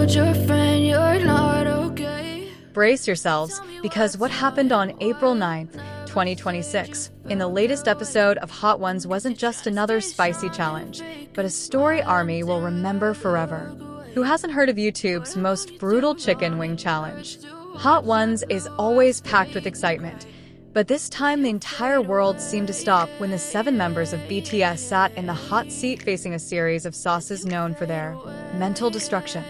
told your friend you're not okay. Brace yourselves, because what happened on April 9th, 2026, in the latest episode of Hot Ones wasn't just another spicy challenge, but a story ARMY will remember forever. Who hasn't heard of YouTube's most brutal chicken wing challenge? Hot Ones is always packed with excitement, but this time the entire world seemed to stop when the 7 members of BTS sat in the hot seat facing a series of sauces known for their mental destruction.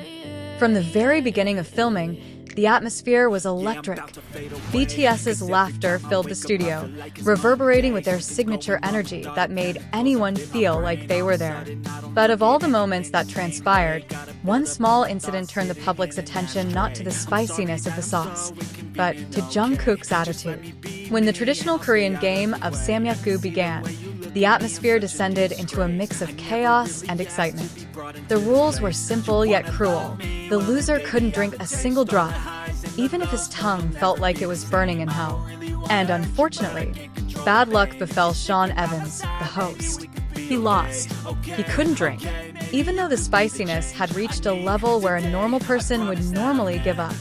From the very beginning of filming, the atmosphere was electric. BTS's laughter filled the studio, reverberating with their signature energy that made anyone feel like they were there. But of all the moments that transpired, one small incident turned the public's attention not to the spiciness of the sauce, but to Jungkook's attitude. When the traditional Korean game of samgyeopsal began, the atmosphere descended into a mix of chaos and excitement. The rules were simple yet cruel. The loser couldn't drink a single drop, even if his tongue felt like it was burning in hell. And unfortunately, bad luck befell Sean Evans, the host. He lost. He couldn't drink, even though the spiciness had reached a level where a normal person would normally give up.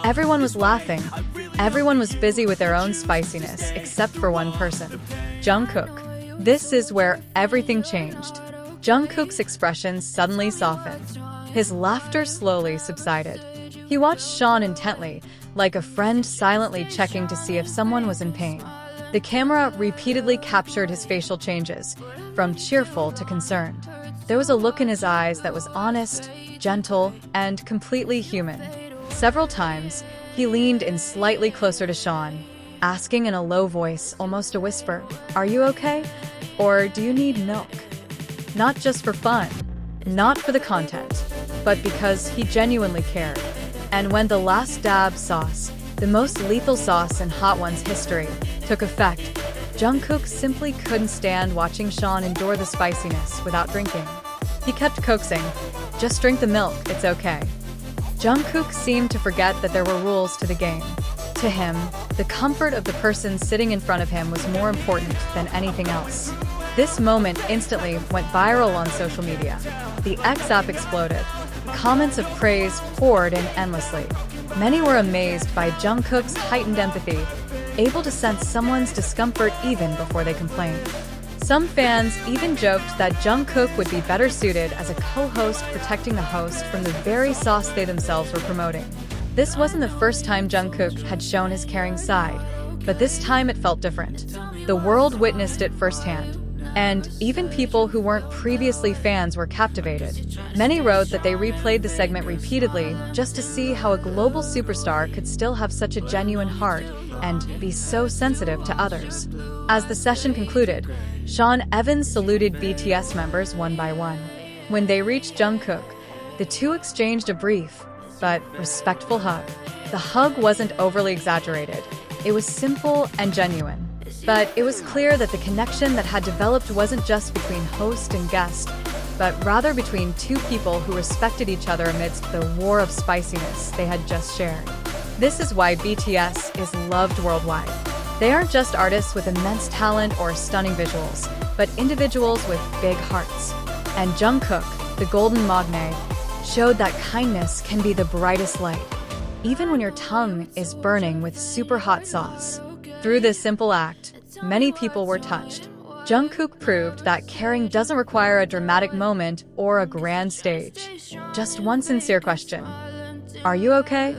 Everyone was laughing. Everyone was busy with their own spiciness, except for one person, Jungkook. This is where everything changed. Jungkook's expression suddenly softened. His laughter slowly subsided. He watched Sean intently, like a friend silently checking to see if someone was in pain. The camera repeatedly captured his facial changes, from cheerful to concerned. There was a look in his eyes that was honest, gentle, and completely human. Several times, he leaned in slightly closer to Sean, asking in a low voice, almost a whisper, "Are you okay? Or do you need milk?" Not just for fun, not for the content, but because he genuinely cared. And when the last dab sauce, the most lethal sauce in Hot Ones history, took effect, Jungkook simply couldn't stand watching Sean endure the spiciness without drinking. He kept coaxing, "Just drink the milk, it's okay." Jungkook seemed to forget that there were rules to the game. To him, the comfort of the person sitting in front of him was more important than anything else. This moment instantly went viral on social media. The X app exploded. Comments of praise poured in endlessly. Many were amazed by Jungkook's heightened empathy, able to sense someone's discomfort even before they complained. Some fans even joked that Jungkook would be better suited as a co-host, protecting the host from the very sauce they themselves were promoting. This wasn't the first time Jungkook had shown his caring side, but this time it felt different. The world witnessed it firsthand, and even people who weren't previously fans were captivated. Many wrote that they replayed the segment repeatedly just to see how a global superstar could still have such a genuine heart and be so sensitive to others. As the session concluded, Sean Evans saluted BTS members one by one. When they reached Jungkook, the two exchanged a brief but respectful hug. The hug wasn't overly exaggerated. It was simple and genuine. But it was clear that the connection that had developed wasn't just between host and guest, but rather between two people who respected each other amidst the war of spiciness they had just shared. This is why BTS is loved worldwide. They aren't just artists with immense talent or stunning visuals, but individuals with big hearts. And Jungkook, the golden Maknae, showed that kindness can be the brightest light, even when your tongue is burning with super hot sauce. Through this simple act, many people were touched. Jungkook proved that caring doesn't require a dramatic moment or a grand stage. Just one sincere question. "Are you okay?"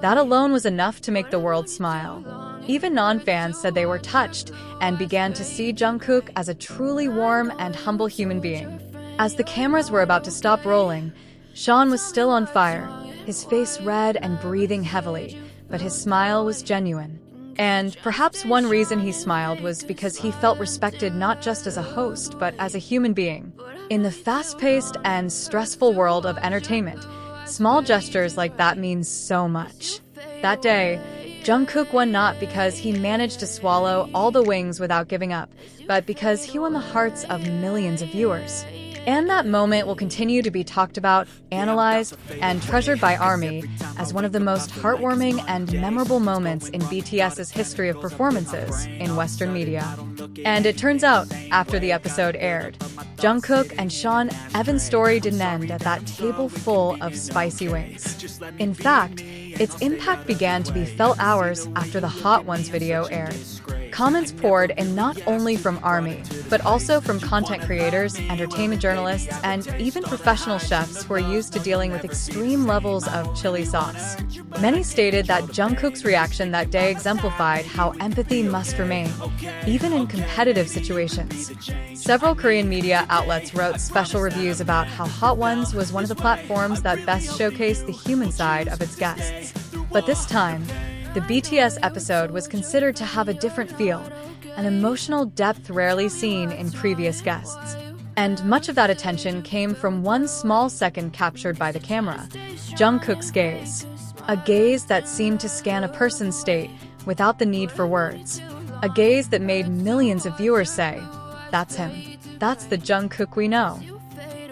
That alone was enough to make the world smile. Even non-fans said they were touched and began to see Jungkook as a truly warm and humble human being. As the cameras were about to stop rolling, Sean was still on fire, his face red and breathing heavily, but his smile was genuine. And perhaps one reason he smiled was because he felt respected not just as a host, but as a human being. In the fast-paced and stressful world of entertainment, small gestures like that mean so much. That day, Jungkook won not because he managed to swallow all the wings without giving up, but because he won the hearts of millions of viewers. And that moment will continue to be talked about, analyzed, and treasured by ARMY as one of the most heartwarming and memorable moments in BTS's history of performances in Western media. And it turns out, after the episode aired, Jungkook and Sean Evan's story didn't end at that table full of spicy wings. In fact, its impact began to be felt hours after the Hot Ones video aired. Comments poured in not only from ARMY, but also from content creators, entertainment journalists, and even professional chefs who are used to dealing with extreme levels of chili sauce. Many stated that Jungkook's reaction that day exemplified how empathy must remain, even in competitive situations. Several Korean media outlets wrote special reviews about how Hot Ones was one of the platforms that best showcased the human side of its guests. But this time, the BTS episode was considered to have a different feel, an emotional depth rarely seen in previous guests. And much of that attention came from one small second captured by the camera, Jungkook's gaze. A gaze that seemed to scan a person's state without the need for words. A gaze that made millions of viewers say, "That's him. That's the Jungkook we know."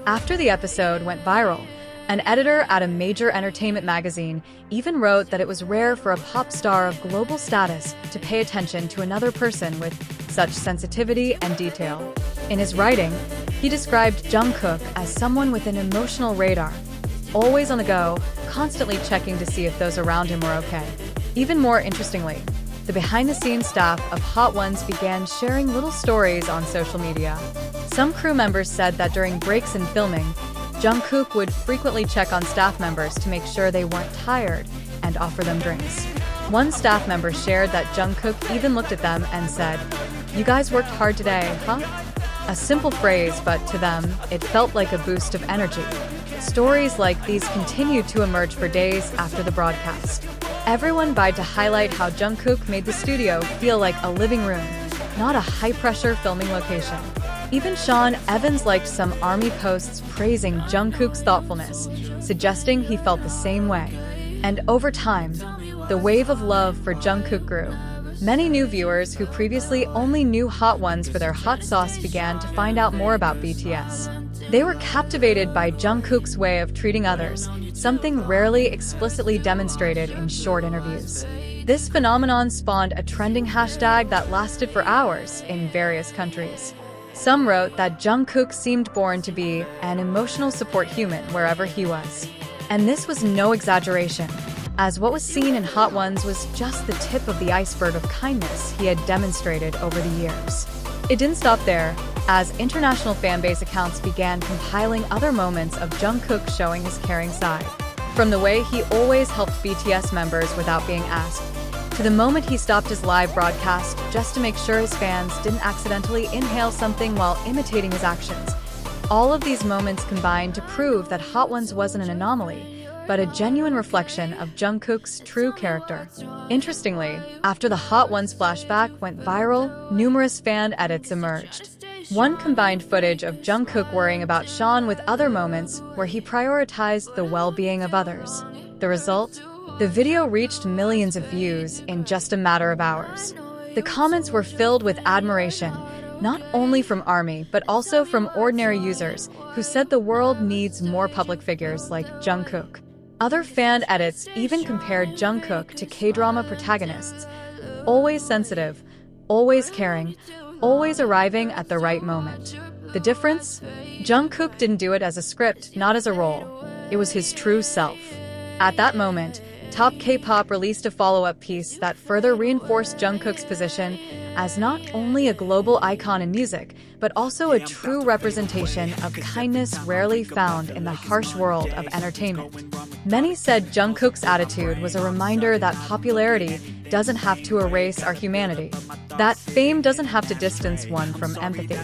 After the episode went viral, an editor at a major entertainment magazine even wrote that it was rare for a pop star of global status to pay attention to another person with such sensitivity and detail. In his writing, he described Jungkook as someone with an emotional radar, always on the go, constantly checking to see if those around him were okay. Even more interestingly, the behind-the-scenes staff of Hot Ones began sharing little stories on social media. Some crew members said that during breaks in filming, Jungkook would frequently check on staff members to make sure they weren't tired and offer them drinks. One staff member shared that Jungkook even looked at them and said, "You guys worked hard today, huh?" A simple phrase, but to them, it felt like a boost of energy. Stories like these continued to emerge for days after the broadcast. Everyone vied to highlight how Jungkook made the studio feel like a living room, not a high-pressure filming location. Even Sean Evans liked some ARMY posts praising Jungkook's thoughtfulness, suggesting he felt the same way. And over time, the wave of love for Jungkook grew. Many new viewers who previously only knew Hot Ones for their hot sauce began to find out more about BTS. They were captivated by Jungkook's way of treating others, something rarely explicitly demonstrated in short interviews. This phenomenon spawned a trending hashtag that lasted for hours in various countries. Some wrote that Jungkook seemed born to be an emotional support human wherever he was. And this was no exaggeration, as what was seen in Hot Ones was just the tip of the iceberg of kindness he had demonstrated over the years. It didn't stop there, as international fanbase accounts began compiling other moments of Jungkook showing his caring side. From the way he always helped BTS members without being asked, to the moment he stopped his live broadcast just to make sure his fans didn't accidentally inhale something while imitating his actions. All of these moments combined to prove that Hot Ones wasn't an anomaly, but a genuine reflection of Jungkook's true character. Interestingly, after the Hot Ones flashback went viral, numerous fan edits emerged. One combined footage of Jungkook worrying about Sean with other moments where he prioritized the well-being of others. The result? The video reached millions of views in just a matter of hours. The comments were filled with admiration, not only from ARMY, but also from ordinary users who said the world needs more public figures like Jungkook. Other fan edits even compared Jungkook to K-drama protagonists, always sensitive, always caring, always arriving at the right moment. The difference? Jungkook didn't do it as a script, not as a role. It was his true self. At that moment, Top Kpop released a follow-up piece that further reinforced Jungkook's position as not only a global icon in music, but also a true representation of kindness rarely found in the harsh world of entertainment. Many said Jungkook's attitude was a reminder that popularity doesn't have to erase our humanity, that fame doesn't have to distance one from empathy.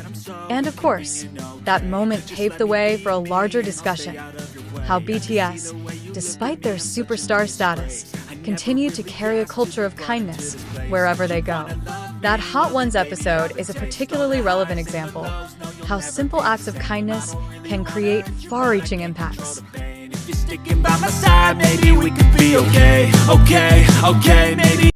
And of course, that moment paved the way for a larger discussion: how BTS, despite their superstar status, continue to carry a culture of kindness wherever they go. That Hot Ones episode is a particularly relevant example, how simple acts of kindness can create far-reaching impacts. If you're sticking by my side, maybe we could be okay, maybe